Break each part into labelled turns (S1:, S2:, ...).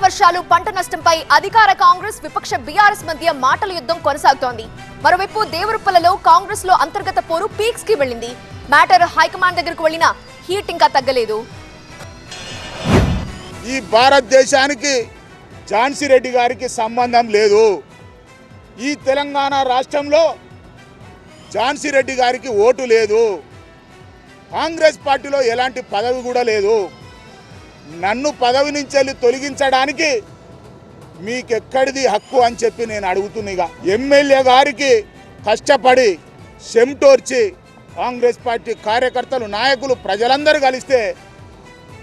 S1: వర్షాలు పంట నష్టంపై అధికార కాంగ్రెస్ విపక్ష బీఆర్ఎస్ మధ్య మాటల యుద్ధం కొనసాగుతోంది. మరోవైపు దేవరుప్పలలో కాంగ్రెస్ లో అంతర్గత పోరు పీక్స్ కి వెళ్ళింది. మ్యాటర్ హైకమాండ్ దగ్గరకు వెళ్ళినా హీట్ ఇంకా తగ్గలేదు.
S2: ఈ భారతదేశానికి ఝాన్సీ రెడ్డి గారికి సంబంధం లేదు. ఈ తెలంగాణ రాష్ట్రంలో ఝాన్సీ రెడ్డి గారికి ఓటు లేదు. కాంగ్రెస్ పార్టీలో ఎలాంటి పదవి కూడా లేదు. నన్ను పదవి నుంచి తొలగించడానికి మీకెక్కడిది హక్కు అని చెప్పి నేను అడుగుతున్నా. ఎమ్మెల్యే గారికి కష్టపడి సెమ్టోర్చి కాంగ్రెస్ పార్టీ కార్యకర్తలు, నాయకులు, ప్రజలందరూ కలిస్తే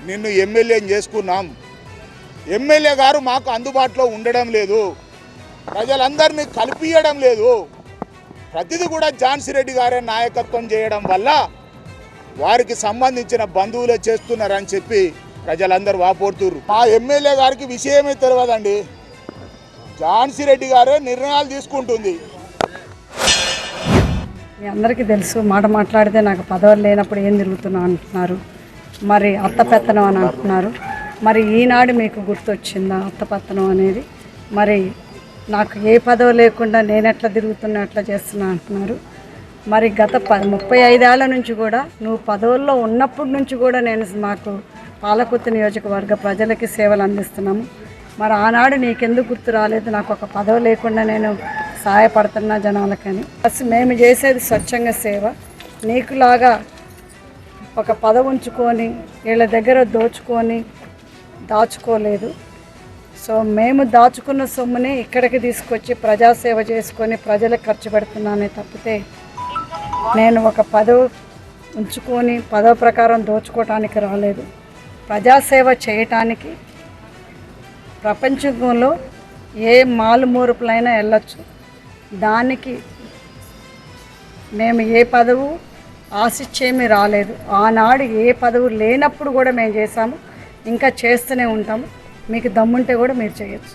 S2: నిన్ను ఎమ్మెల్యేని చేసుకున్నాం. ఎమ్మెల్యే గారు మాకు అందుబాటులో ఉండడం లేదు, ప్రజలందరినీ కలిపియడం లేదు. ప్రతిదీ కూడా ఝాన్సీ రెడ్డి గారే నాయకత్వం చేయడం వల్ల వారికి సంబంధించిన బంధువులే చేస్తున్నారని చెప్పి ప్రజలందరూ వాపోడుతున్నారు. మా ఎమ్మెల్యే గారికి విషయమే తెలియదండి. ఝాన్సీ రెడ్డి గారే నిర్ణయాలు తీసుకుంటుంది.
S3: మీ అందరికీ తెలుసు, మాట మాట్లాడితే నాకు పదవులు లేనప్పుడు ఏం తిరుగుతున్నా అంటున్నారు. మరి అత్తపెత్తనం అని అంటున్నారు. మరి ఈనాడు మీకు గుర్తొచ్చిందా అత్తపెత్తనం అనేది? మరి నాకు ఏ పదవి లేకుండా నేను ఎట్లా తిరుగుతున్నా ఎట్లా చేస్తున్నా అంటున్నారు. మరి గత 35 ఏళ్ల నుంచి కూడా నువ్వు పదవుల్లో ఉన్నప్పటి నుంచి కూడా నేను మాకు పాలకుర్తి నియోజకవర్గ ప్రజలకి సేవలు అందిస్తున్నాము. మరి ఆనాడు నీకెందుకు గుర్తు రాలేదు? నాకు ఒక పదవి లేకుండా నేను సహాయపడుతున్నా జనాలకని. అసలు మేము చేసేది స్వచ్ఛంగా సేవ. నీకులాగా ఒక పదవి ఉంచుకొని వీళ్ళ దగ్గర దాచుకోలేదు. సో మేము దాచుకున్న సొమ్ముని ఇక్కడికి తీసుకొచ్చి ప్రజాసేవ చేసుకొని ప్రజలకు ఖర్చు పెడుతున్నానే తప్పితే నేను ఒక పదవి ఉంచుకొని పదవి ప్రకారం దోచుకోవటానికి రాలేదు. ప్రజాసేవ చేయటానికి ప్రపంచంలో ఏ మారుమూలైనా వెళ్ళొచ్చు. దానికి మేము ఏ పదవు ఆశించేమీ రాలేదు. ఆనాడు ఏ పదవు లేనప్పుడు కూడా మేము చేశాము, ఇంకా చేస్తూనే ఉంటాము. మీకు దమ్ముంటే కూడా మీరు చేయొచ్చు.